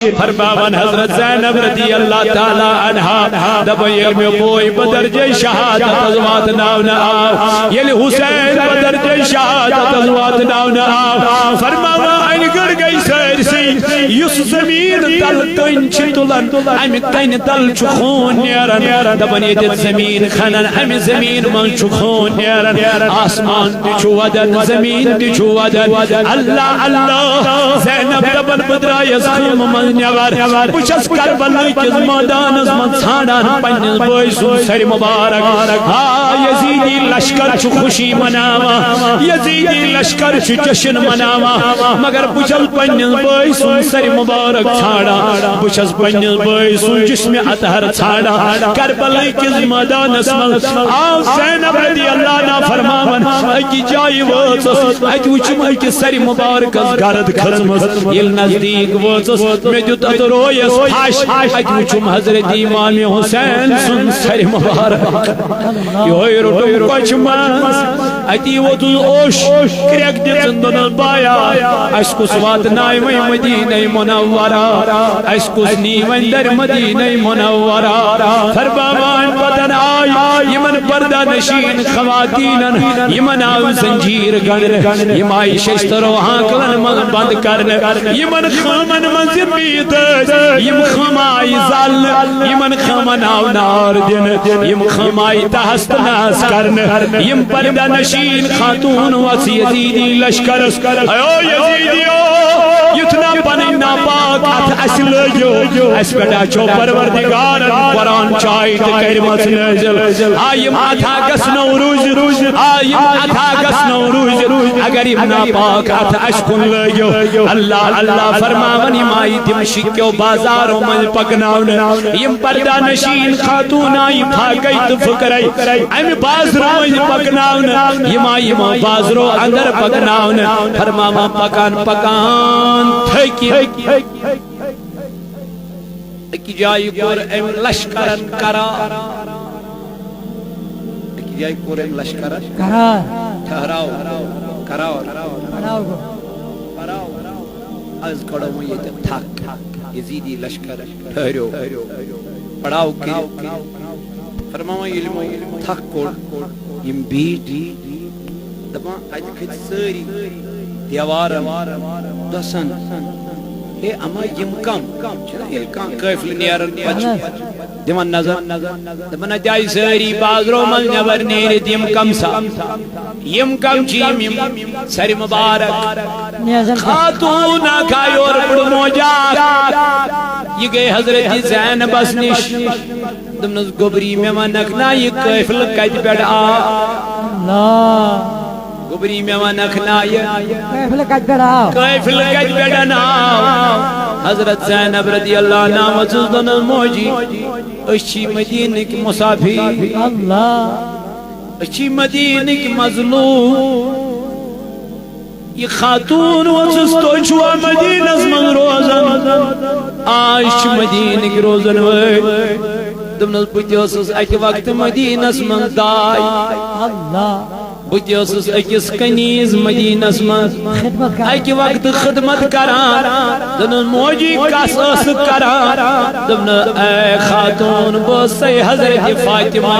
فرماون حضرت زینب رضی اللہ تعالی عنہا دبن یل میں بوئی بدرجہ شہادت ازوات ناونا آو یل حسین بدرجہ شہادت ازوات ناونا آو فرماون این گر گئی سرسی یس زمین تل تن چھتلن ام تن تل چھخون نیرن دبن یدت زمین خنن ام زمین من چھخون نیرن آسمان دیچو ودن زمین دیچو ودن اللہ اللہ زینب دبن بدرائی خیم من نیور بچس کربلائی کس مادانس من ژھانڈان پننس بٲے سُنٛد سر مبارک ہا یزیدی لشکر چھ خوشی مناوا یزیدی لشکر چھ جشن مناوا مگر بچل پننس بٲے سُنٛد سر مبارک ژھانڈان بچس پننس بٲے سُنٛد جسم اطہر ژھانڈان کربلائی کس مادانس من آو زینب رضی اللہ عنہا فرماون اکی جائی وٲژٕس اتہِ وٕچھم أکِس سر مبارکس گرد کھٔژمٕژ ییٚلہِ نزدیٖک وٲژٕس مےٚ دیُت اتھ رویس پھش اتہِ وٕچھم حضرت امام حسین سُنٛد سر مبارک یہوے روٚٹُم کۄچھِ منٛز اتی ووتُس اوش کرٛٮ۪کھ دِژٕن دوٚپنس بایا اَسہِ کُس واتنایہِ وۄنۍ مدیٖنَے مُنورہ اَسہِ کُس نی وۄنۍ در مدیٖنَے مُنورہ فرماوان پتن آے یمن پردہ نشین خواتینن یمن آو زنجیر گنڈ یم آئی ششترو ہانکلن من بند کرن یمن خامن من زمید یم خمائی زل یمن خامن آو نار دن یم خمائی تحست ناس کرن یم پردہ نشین خاتون وسی یزیدی لشکر ایو یزیدیو یتنا پنی ناپاک ات اس لگیو اس پیٹا چو پروردگار قرآن چاہیت کرمت نزل آئیم اتھا گس نوروز آئیم اتھا گس نوروز اگر یم ناپاک ات اس کن لگیو اللہ اللہ فرماون یم آئی دمشکیو بازاروں من پکناون یم پردہ نشین خاتون آئی پھاگئی تو فکرائی ام بازروں من پکناون یم آئی بازروں اندر پکناون فرماون پکان پکان تھکی اکی جائی کور ام لشکرن کرار اکی جائی کور ام لشکرن کرار ٹھہراؤ کرار از کڑا ہوئی تھک یزیدی لشکر ٹھہرو پڑاؤ کی فرماؤں علمو تھک کوڑ یم بیٹ دبا آج کھت ساری دیوار دسن اے اما یم کم کم قیفل نیرن پچ دمان نظر دمان جائی ساری بازرو من نبر نیرد یم کم سا یم کم چیم یم سر مبارک خاتون آکھائی اور پڑ موجا یہ گئے حضرت زینب اسنش دمنز گبری میں منکنا یہ قیفل کج بیڑ اللہ گبری میں ونکھنا یہ قیفل کج بیڑنا حضرت زینب رضی اللہ عنہ وزدن الموجی اشی مدینہ کی مسافر اللہ اشی مدینہ کی مظلوم یہ خاتون وزستو چھوا مدینہ من روزن آش مدینہ کی روزن وے دمنز بتیوسس اکی وقت مدینہ من دائی اللہ بتیوسس اکس کنیز مدینہ من اکی وقت خدمت کران دنن موجی کس اس کران دمن اے خاتون بوسی حضرت فاطمہ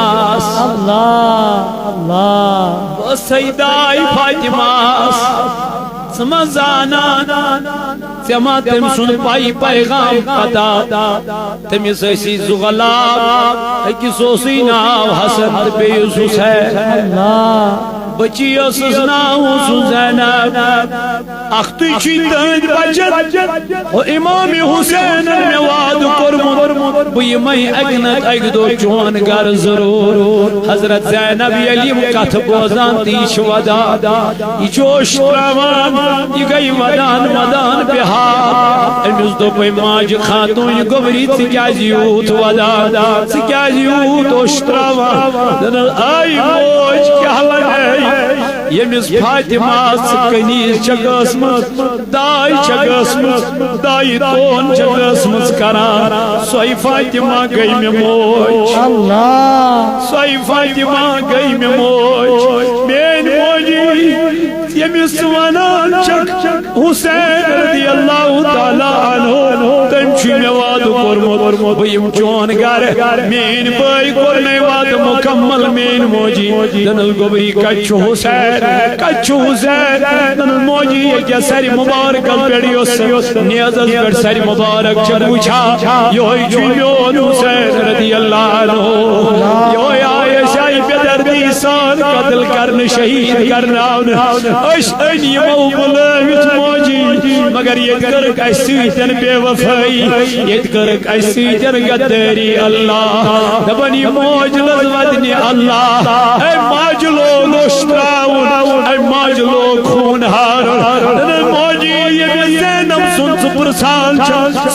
اللہ اللہ بوسی دائی فاطمہ سمزانا سما تم سن پائی پیغام پتا تم سیسی زغلاب اکی سوسی ناو حسن بیوسوس ہے بچی اسس ناو سوزینب اختی چی تند بچت و امام حسین میں وعد کرمت بی میں اگنت اگدو چون گر ضرور حضرت زینب یلیم کت بوزان تیش ودا یہ جوش تروان یہ گئی ودان ودان بہار امس دو پی ماج خاتون گبری سکیازیوت ودا سکیازیوت اشتروان دن آئی موج کیا لگئی یمس فاطمہ کنیز چگسمت دائی چگسمت دائی تون چگسمت کران سوئی فاطمہ گئی میں موج اللہ سوئی فاطمہ گئی میں موج مین موجی یمس ونان چک حسین رضی اللہ تعالی عنہ تم چھ مے وعدہ کورمت بہم چون گھر مین بھائی کورنے وعدہ مکمل مین موجی دنل گوبری کچھ حسین کچھ حسین دنل موجی یہ ساری مبارک پیڑیوس نیازز پر ساری مبارک چبوچھا یوہی چھ میون حسین رضی اللہ عنہ یوہی عائشہ بدردی سان قتل کرن شہید کرناون اش یمو بلوت موجی مگر یہ کرک اس سیتن بے وفائی یہ کرک اس سیتن غداری اللہ دبنی موج لذودنی اللہ اے ماج لوگ اشتراون اے ماج لوگ خون ہارن موجی یہ زینب سن پرسان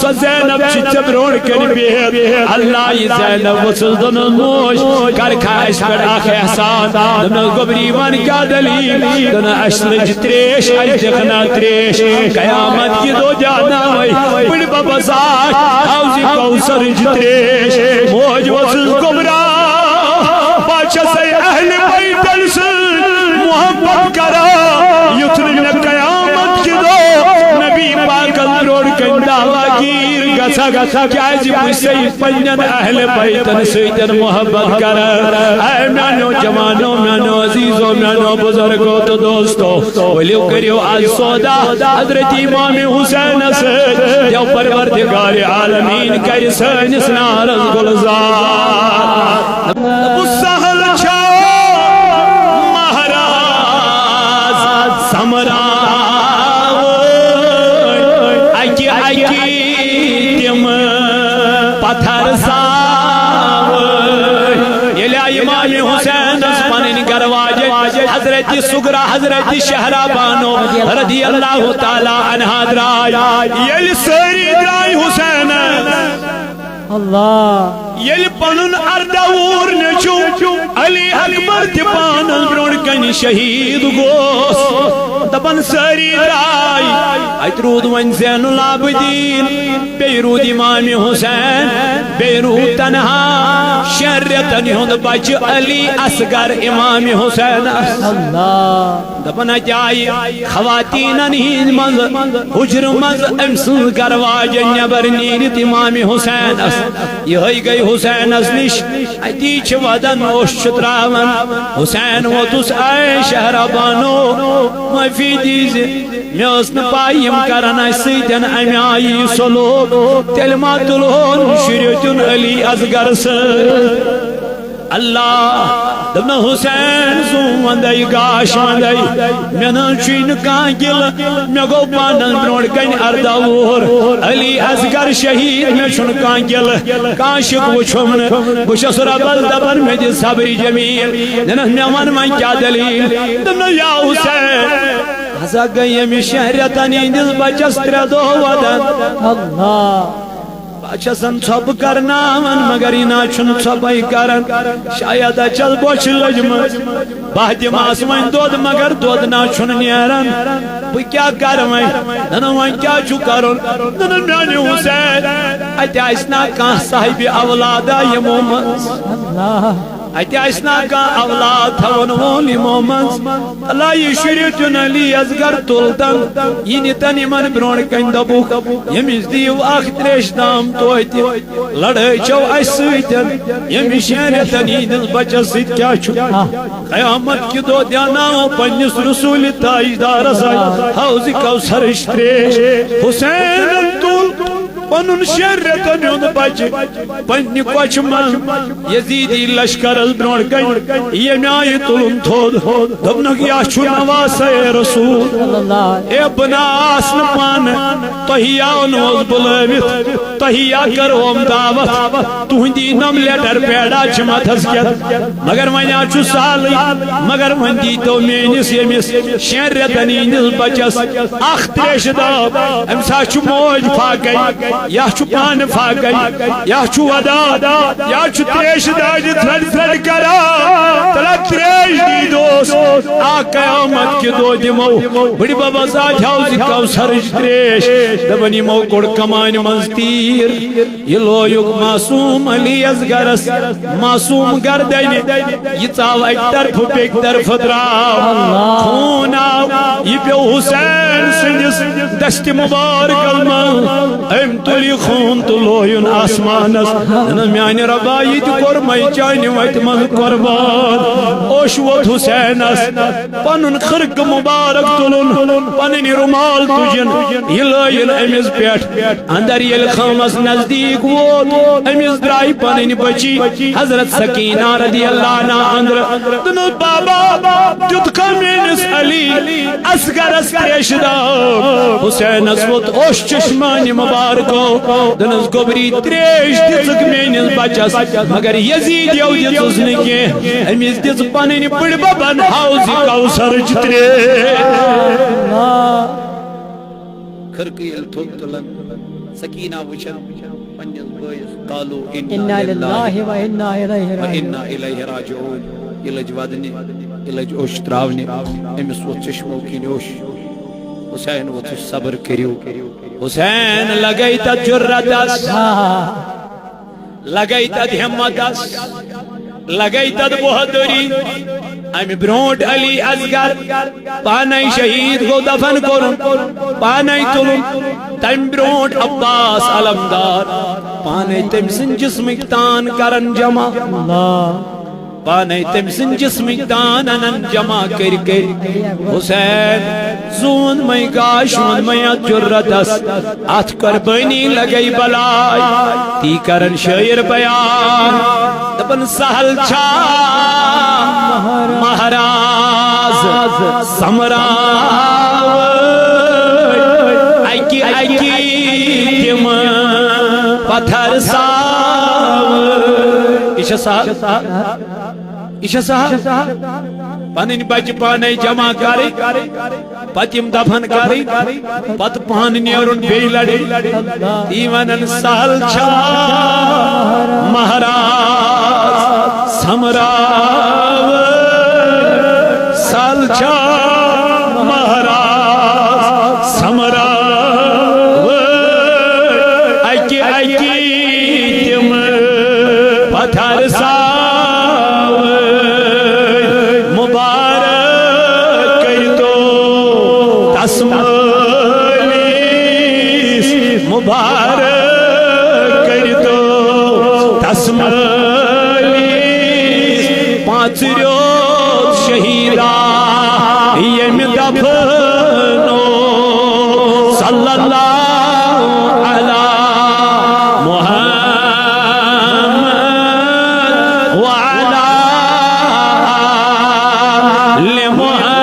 سو زینب چھ برون کن بہت اللہ یہ زینب وصل دن موج کر کھائش پر آخ احسان دن گبری من کیا دلیل دن اشلج تریش اجدخنا تریش قیامت کی دو جانا ہوئی بڑی بابا ساک حوزی کوسر تریش موج وصل گبرا بادشاہ سے اہل بیتن سے محبت کرا یتن قیامت کی دو نبی پاکل روڑ کن دعویٰ گیر گسا گسا کیا جی مجھے پنجن اہل بیتن سیدن محبت کرا اے میانو جوانو میانو عزیزو میانو بزرگو تو دوستو ولیو کریو آج سودا حضرت امام حسین سے جو پروردگار عالمین کر سنس نارز گلزار ابو سہل چھاو مہراز سمراو اکی اکی تم پتھر ساو یلی امام حسین اسپانین گرواج حضرت سگرہ حضرت شہرہ بانو رضی اللہ تعالی عنہ درائی یلی سری درائی حسین اللہ یل پنن اردور نچو علی اکبر تپان برون کن شہید گوس دبن سری درائی اترود ون زین العابدین بیرود امام حسین بیرود تنہا شریعتن ہند بچ علی اصغر امام حسین دبن جائی خواتینن ہند منز حجر منز امسن گرواج نبر نیرت امام حسین یہ گئی حسین نش اتی چھ ودن اوش تراون حسین ووتس اے شہرہ بانو معافی دیز مے اس نہ پایم کرن سیدن امی آئی سلوک تیل ما تلہون شریعتن علی اصغر سے اللہ دبن حسین زوم وندائی گاش وندائی میں چین کان گل میں گو پانن برون کن اردور علی اصغر شہید میں چن کان گل کاشک وچھمن بشس ربل دبن میں دی صبری جمیل ننہ میں من من کیا دلیل دبن یا حسین ہزا گئی میں شہریتنی دل بچس تردو ودن اللہ باچا سن چھپ کرنا من مگر اینا چھن چھپائی کرن شاید چل بوچھ لجم بہتی ماس من دود مگر دود نا چھن نیرن بھئی کیا کرمائی ننوان کیا چھو کرن ننن میانی حسین ایتی ایسنا کان صاحب اولادا یہ مومن ایتی ایسنا کان اولاد تھون وون یہ مومن اللہ یہ شریعتن علی اصغر تلتن یہ نیتن من برون کن دبوک یمیز دیو آخ تریش دام تویتی لڑائی چو ایسیتن یمی شریعتن دل بچہ سیت کیا چھو قیامت کی دو دیاناو پنیس رسول تاجدار سائی حوزی کوثر اشتریش حسین تول پنن شریعتن یون بچہ پنی کوچ من یزیدی لشکر برون کن یہ میائی تلن تھود دبنک یا چھو نواس رسول اے بناس نپان تہیا نوز بلویت تہیا کروم دعوت تہندی نم لیٹر پیڑا چمت ہسکت مگر ونیا چھو سالی مگر وندی تو مینس یمس شریعتن دل بچس اخ تریش داب امسا چھو موج پھاگئی یا چھو پان پھاگئی یا چھو ودا یا چھو تریش داج تھرد تھرد کرا تلا تریش دی دوست آ قیامت کی دو دمو بڑی بابا ساتھ حوزی کوثر تریش دبنی مو کڑ کمان منزتی تیر یہ لویک معصوم علی اصغرس معصوم گردن یہ ژاو اکہ طرف بیک طرف دراو خون آو یہ پیو حسین سندس دست مبارک من ام تلی خون تو لوین آسمانس میان ربا یہ کور مے چانہ وت من قربان اوش ووت حسینس پنن خرق مبارک تلن پنن رومال تجن یہ لوین امس پیٹھ اندر یل خامس نزدیک ووت امس درائی پنن بچی حضرت سکینہ رضی اللہ عنہ اندر دنو بابا جت کمینس علی اصغرس تریشدہ حسینس ووت اوش چشمان مبارکو دنس گوبری تریش دزک مینس بچس مگر یزید یو دزس نکی امس دز پنن بڑ ببن حوض کوثر چترے خرقی التھوک تلن سکینہ وچن پنجن بویس قالو انا للہ و انا الیہ راجعون الج ودنی الج اوش تراونی امس ووت چشمو کینوش حسین وہ تو صبر کریو حسین لگئی تا جرتس لگئی تا ہمتس لگئی تا بہادری ام برونٹ علی اصغر پانائی شہید کو دفن کرن پانائی تلن تم برونٹ عباس علمدار پانائی تم سن جسمک تان کرن جمع پانے تم سن جسمک دانن جمع کر حسین زون میں گاشون میں جرتس ات قربانی لگئی بلائی تی کرن شعر بیان دبن سہل چھا مہراز سمراو ایکی تم پتھر ساو ایشا صاحب ایشا صاحب پنن بچ پانے جمع کری پتیم دفن کری پت پان نیرن بی لڑی دیوانن سہل چھا مہراز سمراو سہل چھا مہراز سمراو ایکی تم پتھر سا مبارک کر دو تسملیس پانچ روز شہیدہ یم دفنو صلی اللہ علی محمد وعلی آل محمد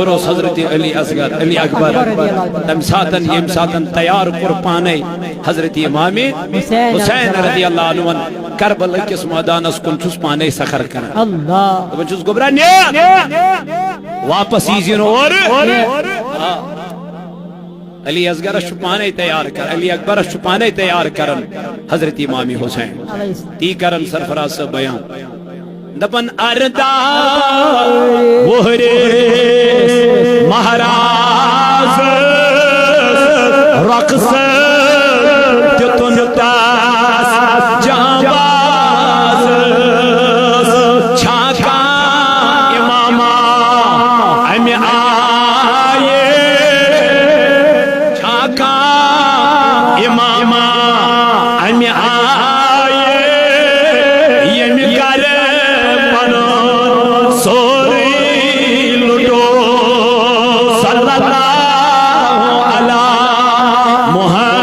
ورس حضرت علی اصغر علی اکبر تم ساتن یم ساتن تیار قربانے حضرت امام حسین رضی اللہ عنہ کربل کس میدانس کن چھس پانے سخر کرن اللہ دپن چھس گبرا واپس ایزین اور علی اصغر پانے تیار کر علی اکبر پانے تیار کرن حضرت امام حسین تی کرن سرفراز سے بیان دپن اردا وہرے مہراز رقص تتن تاس جانباز چھاکا اماما امی آئے چھاکا اماما امی آئے یمی کرے سوری لٹو صلی اللہ علی محمد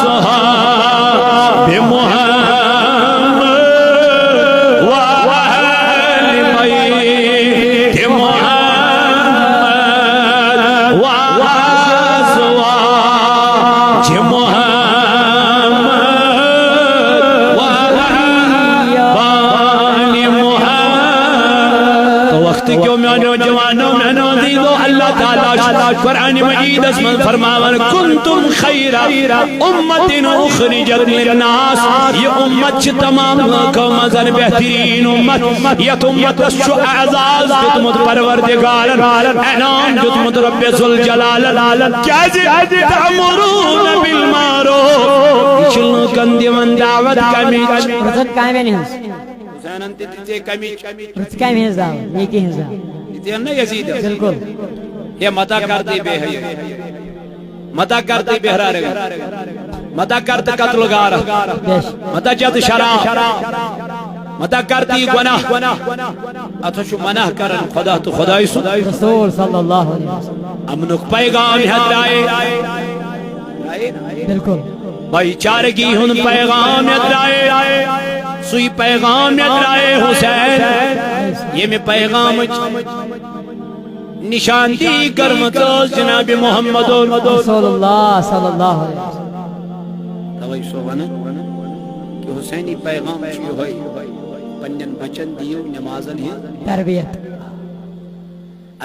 وأصحاب محمد وأهل بيت محمد وأزواج محمد وأهل محمد. تو وقت کیوں میں نوجوانوں میں نوزیدو اللہ تعالیٰ قرآن مجید اس میں فرماون کنتم خیر امت اخرجت للناس. یہ امت چھ تمام قوم ازن بہترین امت. یہ امت شو اعزاز جتمت پروردگار انعام جتمت رب ذوالجلال کیازِ تأمرون بالمعروف. چلو کندی من دعوت کمیچ رزق کامل ہنس حسین انت تیجے کمیچ رزق کامل ہنس دعوت نیکی ہنس دعوت تیجے نا یزید بالکل. یہ متا کرتی بے حی متا کرتی بہرار متا کرتی قتل غارہ متا چت شراب متا کرتی گناہ اتشو منع کرن خدا تو خدای سو رسول صلی اللہ علیہ وسلم امنک پیغام ہدائے بالکل. بھائی چارگی ہن پیغام ہدائے سوئی پیغام ہدائے حسین. یہ میں پیغام نشان دی کرمت جناب محمد رسول اللہ صلی اللہ علیہ وسلم. توئی سو ونہ کہ حسینی پیغام چی ہوئی پنجن بچن دیو نمازن ہی تربیت.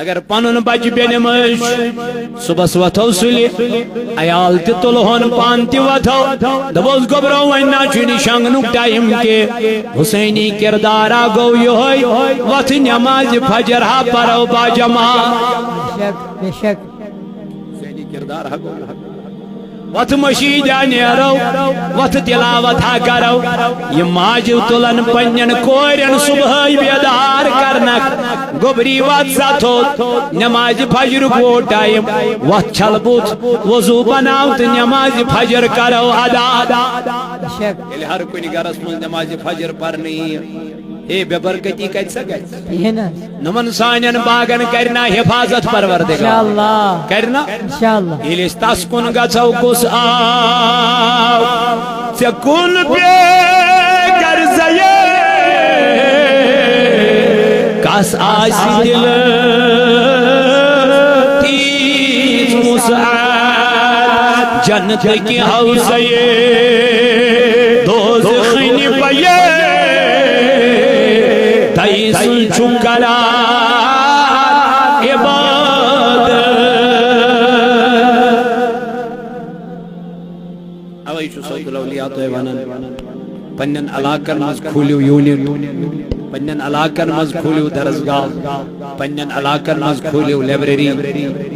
اگر پنن بچ بے نماز صبح وتھو سلی عیال تہ تلہن پان تہ وتھو دبوس گبرو ونا چھ شنگنک ٹائم کے حسینی کردارا گو یہ وتھ نماز فجر ہا پرو با جماع. بے شک حسینی کردار ہا گو وت مشید نیرو وت تلاوت ہا کرو. یہ ماج تلن پنن کورن صبح بیدار کرنک گبری وت ستھو نماز فجر کو ٹائم وت چھل بوت وضو بناو تو نماز فجر کرو ادا. یل ہر کن گرس من نماز فجر پرنی اے بے برکتی کت سکے نمن سانین باغن کرنا حفاظت پروردگار انشاءاللہ کرنا انشاءاللہ. یل تس کن گژھو کس آو ژے کن پے گرزیے کس آس دل تیز وسعت جنت کی حوصیے دوزخ نپیے تیسن چکرا عبادت. اوئی چو سوید الاولیاء تو ایوانن پنن علاقن مز کھولیو یونٹ پنن علاقن مز کھولیو درسگاہ پنن علاقن مز کھولیو لائبریری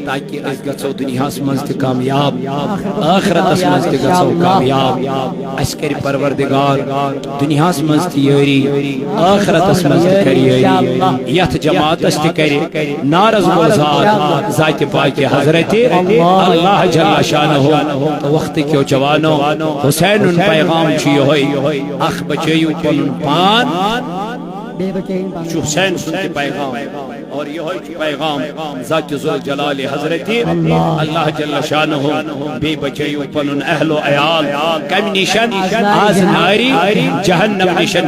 تاکہ اس گژھو دنیاس مز تہ کامیاب آخرتس مز تہ گژھو کامیاب. اس کر پروردگار دنیاس مز تہ یاری آخرتس مز تہ کر یاری یتھ جماعتس تہ کر نارز گزار ذات پاک حضرت اللہ جل شانہ. تو وقت کیو جوانو حسین پیغام چھ ہوئی اخ بچیو پنن پان حسین سنتے پیغام اور یہ ہوئی پیغام ذات ذوالجلال حضرت اللہ جل شانہ بے بچیو پنن اہل و عیال کم نشن آز ناری جہنم نشن.